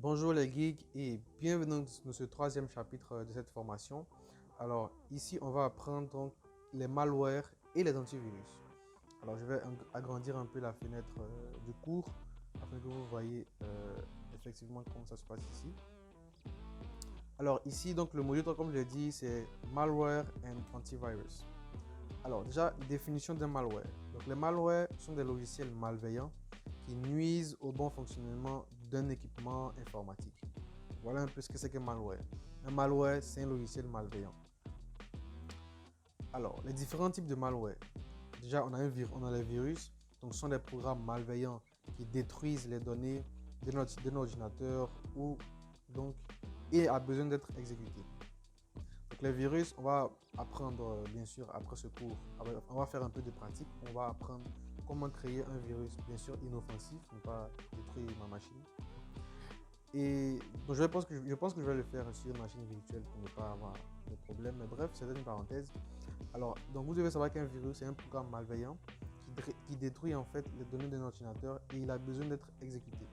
Bonjour les geeks et bienvenue dans ce troisième chapitre de cette formation. Alors ici on va apprendre donc les malwares et les antivirus. Alors je vais agrandir un peu la fenêtre du cours afin que vous voyez effectivement comment ça se passe ici. Alors ici donc le module 3 comme je l'ai dit c'est malware and antivirus. Alors déjà définition d'un malware. Donc les malwares sont des logiciels malveillants qui nuisent au bon fonctionnement d'un équipement informatique. Voilà un peu ce que c'est qu'un malware. Un malware, c'est un logiciel malveillant. Alors, les différents types de malware. Déjà, on a les virus. Donc, ce sont des programmes malveillants qui détruisent les données d'un ordinateur et a besoin d'être exécuté. Donc, les virus, on va apprendre, bien sûr, après ce cours, on va faire un peu de pratique. On va apprendre comment créer un virus, bien sûr, inoffensif, ne pas détruire ma machine. Et donc je pense que je vais le faire sur une machine virtuelle pour ne pas avoir de problème. Mais bref, c'est une parenthèse. Alors, donc vous devez savoir qu'un virus, c'est un programme malveillant qui détruit en fait les données d'un ordinateur et il a besoin d'être exécuté.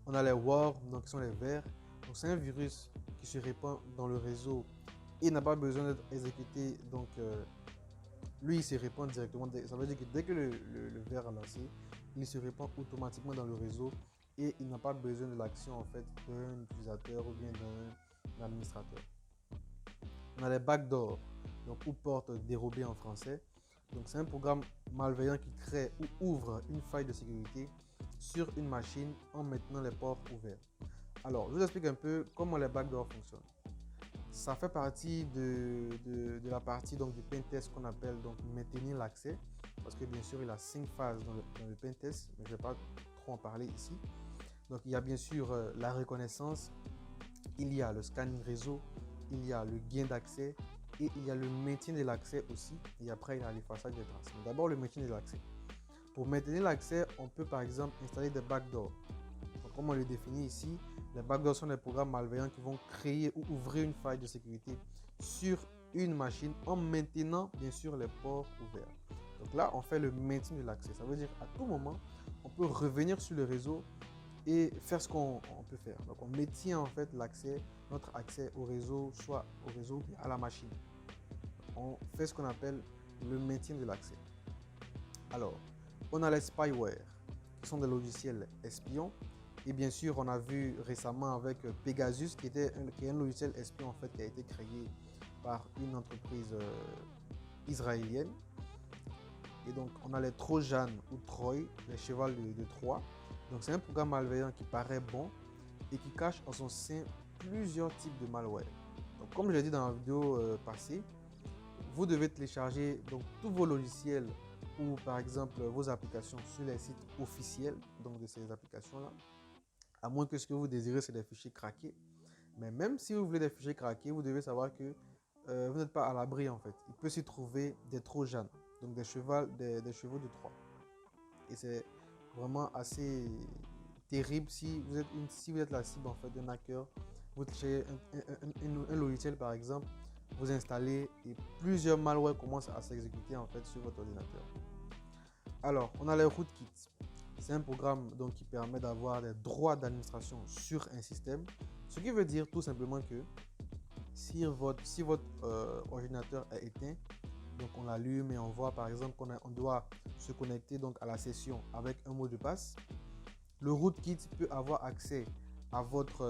On a les worms, donc qui sont les vers. Donc c'est un virus qui se répand dans le réseau et n'a pas besoin d'être exécuté. Donc lui, il se répand directement. Ça veut dire que dès que le ver est lancé, il se répand automatiquement dans le réseau et il n'a pas besoin de l'action en fait d'un utilisateur ou bien d'un administrateur. On a les backdoors, donc ou portes dérobées en français. Donc c'est un programme malveillant qui crée ou ouvre une faille de sécurité sur une machine en maintenant les ports ouverts. Alors, je vous explique un peu comment les backdoors fonctionnent. Ça fait partie de la partie donc, du pentest qu'on appelle donc maintenir l'accès, parce que bien sûr il y a 5 phases dans le pentest, mais je ne vais pas trop en parler ici. Donc il y a bien sûr la reconnaissance, il y a le scanning réseau, il y a le gain d'accès et il y a le maintien de l'accès aussi. Et après il y a l'effaçage des traces. Mais d'abord le maintien de l'accès. Pour maintenir l'accès, on peut par exemple installer des backdoors. Donc, comme on le définit ici, les backdoors sont des programmes malveillants qui vont créer ou ouvrir une faille de sécurité sur une machine en maintenant bien sûr les ports ouverts. Donc là, on fait le maintien de l'accès. Ça veut dire à tout moment, on peut revenir sur le réseau et faire ce qu'on peut faire. Donc on maintient en fait notre accès au réseau, soit au réseau ou à la machine. On fait ce qu'on appelle le maintien de l'accès. Alors, on a les spyware, qui sont des logiciels espions. Et bien sûr, on a vu récemment avec Pegasus, qui est un logiciel espion en fait, qui a été créé par une entreprise israélienne. Et donc, on a les Trojan ou Troy, les chevals de Troie. Donc, c'est un programme malveillant qui paraît bon et qui cache en son sein plusieurs types de malware. Donc, comme je l'ai dit dans la vidéo passée, vous devez télécharger donc, tous vos logiciels ou par exemple vos applications sur les sites officiels donc, de ces applications-là. À moins que ce que vous désirez, c'est des fichiers craqués. Mais même si vous voulez des fichiers craqués, vous devez savoir que vous n'êtes pas à l'abri en fait. Il peut s'y trouver des Trojans, donc des chevaux de Troie. Et c'est vraiment assez terrible si vous êtes la cible en fait d'un hacker. Vous téléchargez un logiciel par exemple, vous installez et plusieurs malwares commencent à s'exécuter en fait sur votre ordinateur. Alors, on a les rootkits. C'est un programme donc, qui permet d'avoir des droits d'administration sur un système. Ce qui veut dire tout simplement que si votre ordinateur est éteint, donc on l'allume et on voit par exemple qu'on doit se connecter donc à la session avec un mot de passe. Le rootkit peut avoir accès à votre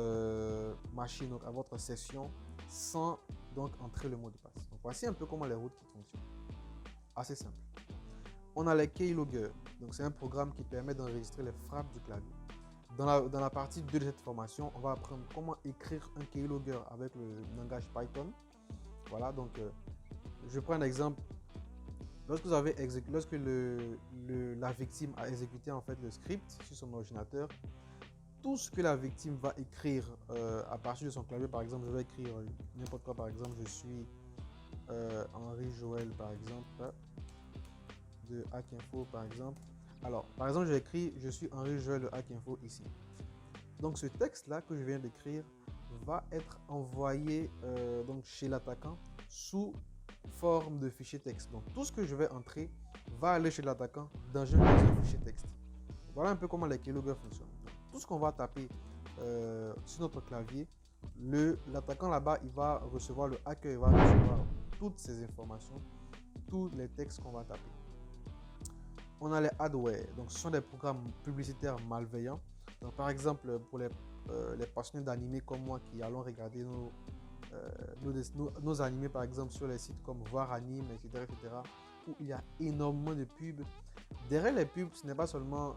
machine, donc à votre session, sans donc entrer le mot de passe. Donc voici un peu comment les rootkits fonctionnent. Assez simple. On a les keylogger. Donc c'est un programme qui permet d'enregistrer les frappes du clavier. Dans la partie 2 de cette formation, on va apprendre comment écrire un keylogger avec le langage Python. Voilà, donc je prends un exemple. Lorsque la victime a exécuté en fait le script sur son ordinateur, tout ce que la victime va écrire à partir de son clavier, par exemple, je vais écrire n'importe quoi, par exemple, je suis Henri Joël, par exemple, de Hack Info, par exemple. Alors, par exemple, j'ai écrit je suis Henri Joël de Hack Info ici. Donc, ce texte-là que je viens d'écrire va être envoyé donc chez l'attaquant sous forme de fichier texte. Donc, tout ce que je vais entrer va aller chez l'attaquant dans un fichier texte. Voilà un peu comment les keyloggers fonctionnent. Donc, tout ce qu'on va taper sur notre clavier, l'attaquant là-bas, il va recevoir, le hacker, il va recevoir toutes ces informations, tous les textes qu'on va taper. On a les adware, donc ce sont des programmes publicitaires malveillants. Donc, par exemple, pour les passionnés d'animés comme moi qui allons regarder nos animés par exemple sur les sites comme Voir Anime, etc., où il y a énormément de pubs. Derrière les pubs, ce n'est pas seulement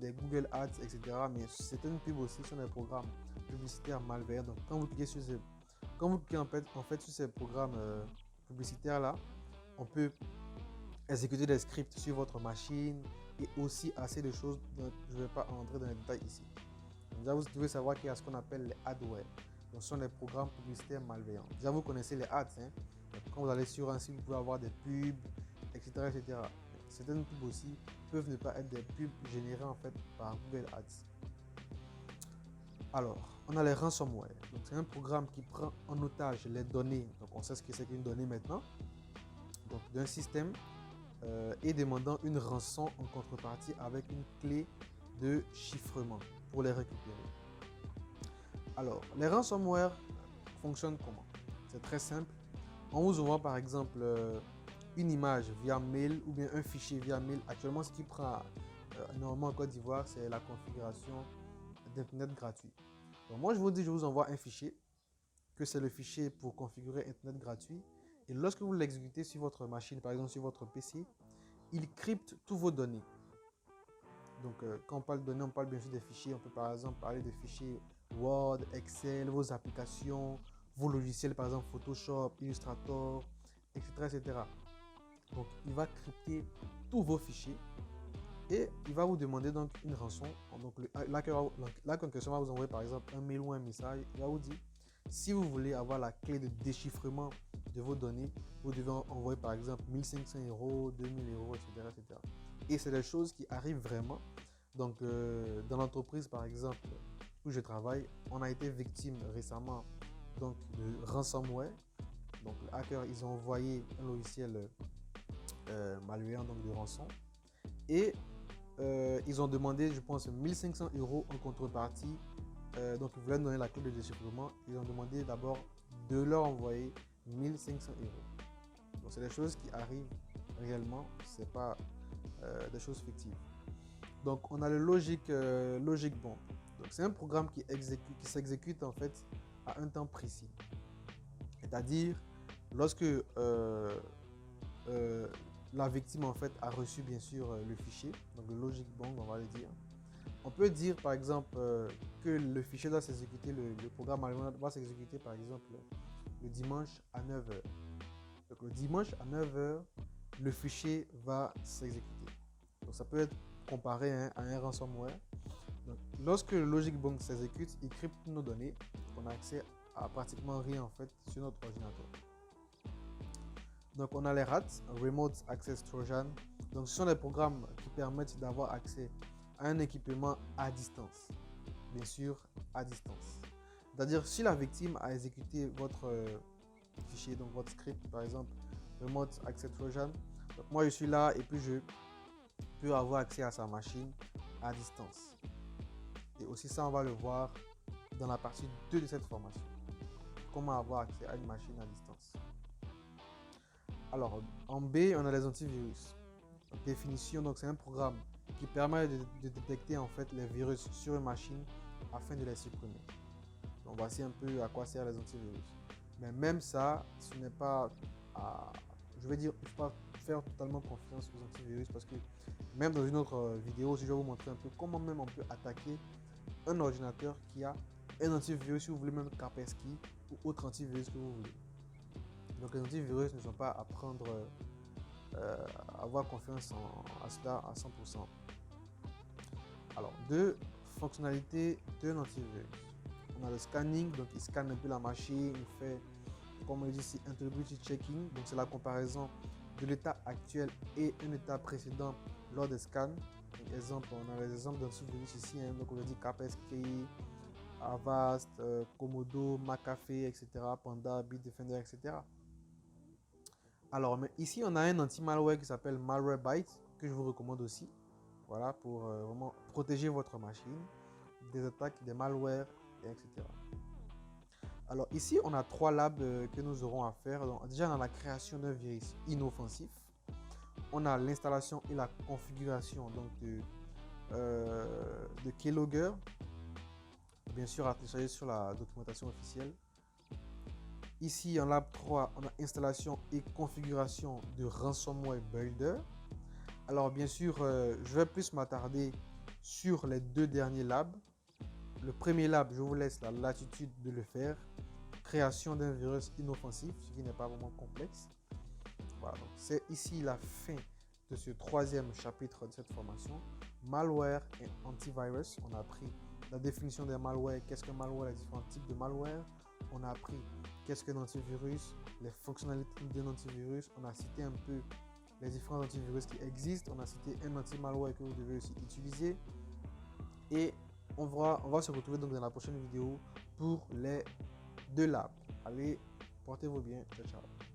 des Google Ads, etc., mais certaines pubs aussi sont des programmes publicitaires malveillants. Donc quand vous cliquez en fait sur ces programmes publicitaires là, on peut exécuter des scripts sur votre machine et aussi assez de choses. Donc, je ne vais pas entrer dans les détails ici. Déjà, vous devez savoir qu'il y a ce qu'on appelle les adware. Donc, ce sont des programmes publicitaires malveillants. Déjà, vous connaissez les ads. Hein? Quand vous allez sur un site, vous pouvez avoir des pubs, etc., etc. Certaines pubs aussi peuvent ne pas être des pubs générées en fait par Google Ads. Alors, on a les ransomware. Donc, c'est un programme qui prend en otage les données. Donc, on sait ce que c'est qu'une donnée maintenant. Donc, d'un système et demandant une rançon en contrepartie avec une clé de chiffrement pour les récupérer. Alors, les ransomware fonctionnent comment? C'est très simple. On vous envoie par exemple une image via mail ou bien un fichier via mail. Actuellement, ce qui prend énormément en Côte d'Ivoire, c'est la configuration d'Internet gratuit. Donc moi, je vous dis, je vous envoie un fichier, que c'est le fichier pour configurer Internet gratuit. Et lorsque vous l'exécutez sur votre machine, par exemple sur votre PC, il crypte tous vos données. Donc, quand on parle de données, on parle bien sûr des fichiers. On peut par exemple parler des fichiers Word, Excel, vos applications, vos logiciels, par exemple Photoshop, Illustrator, etc., etc. Donc, il va crypter tous vos fichiers et il va vous demander donc une rançon. Donc, là, quand quelqu'un va vous envoyer par exemple un mail ou un message, il va vous dire si vous voulez avoir la clé de déchiffrement de vos données, vous devez envoyer par exemple 1500 €, 2000 €, etc., etc. Et c'est des choses qui arrivent vraiment. Donc, dans l'entreprise par exemple où je travaille, on a été victime récemment donc, de ransomware. Donc, les hackers, ils ont envoyé un logiciel malveillant, donc de rançon. Et ils ont demandé, je pense, 1500 € en contrepartie. Donc, ils voulaient donner la clé de déchiffrement. Ils ont demandé d'abord de leur envoyer 1500 €. Donc, c'est des choses qui arrivent réellement. Ce n'est pas des choses fictives. Donc, on a le Logic Bomb. Donc, c'est un programme qui s'exécute en fait à un temps précis. C'est-à-dire, lorsque la victime en fait a reçu bien sûr le fichier, donc le Logic Bomb, on va le dire. On peut dire par exemple que le fichier doit s'exécuter, le programme allemand doit s'exécuter par exemple le dimanche à 9 h. Donc le dimanche à 9 h, le fichier va s'exécuter. Donc ça peut être comparé à un ransomware. Donc, lorsque le Logic Bomb s'exécute, il crypte nos données. On a accès à pratiquement rien en fait sur notre ordinateur. Donc on a les RAT, Remote Access Trojan. Donc ce sont des programmes qui permettent d'avoir accès à un équipement à distance. Bien sûr, à distance. C'est-à-dire si la victime a exécuté votre fichier, donc votre script par exemple, Remote Access Trojan. Donc moi je suis là et puis je peux avoir accès à sa machine à distance. Et aussi ça on va le voir dans la partie 2 de cette formation. Comment avoir accès à une machine à distance. Alors, en B, on a les antivirus. Donc, définition, donc c'est un programme qui permet de détecter en fait les virus sur une machine afin de les supprimer. Donc, voici un peu à quoi servent les antivirus. Mais même ça, ce n'est pas, je vais dire, il ne faut pas faire totalement confiance aux antivirus parce que même dans une autre vidéo, si je vais vous montrer un peu comment même on peut attaquer un ordinateur qui a un antivirus, si vous voulez même Kaspersky ou autre antivirus que vous voulez. Donc les antivirus ne sont pas à prendre, à avoir confiance à cela à 100%. Alors, deux fonctionnalités d'un antivirus. On a le scanning, donc il scanne un peu la machine, il fait, comme on dit ici, integrity checking, donc c'est la comparaison de l'état actuel et un état précédent lors des scans. Donc, exemple, on a les exemples d'antivirus ici, hein, donc on a dit Kaspersky, Avast, Komodo, McAfee, etc., Panda, Bitdefender, etc. Alors, mais ici, on a un anti-malware qui s'appelle Malwarebytes, que je vous recommande aussi. Voilà, pour vraiment protéger votre machine des attaques des malwares etc. Alors ici, on a 3 labs que nous aurons à faire. Donc, déjà, dans la création d'un virus inoffensif, on a l'installation et la configuration donc, de Keylogger, bien sûr à télécharger sur la documentation officielle. Ici, en lab 3, on a installation et configuration de Ransomware Builder. Alors bien sûr, je vais plus m'attarder sur les 2 derniers labs. Le premier lab, je vous laisse la latitude de le faire. Création d'un virus inoffensif, ce qui n'est pas vraiment complexe. Voilà, donc c'est ici la fin de ce 3e chapitre de cette formation. Malware et antivirus. On a appris la définition des malwares, qu'est-ce qu'un malware, les différents types de malware. On a appris qu'est-ce qu'un antivirus, les fonctionnalités d'un antivirus. On a cité un peu les différents antivirus qui existent. On a cité un anti-malware que vous devez aussi utiliser. Et on va se retrouver donc dans la prochaine vidéo pour les 2 labs. Allez, portez-vous bien. Ciao, ciao.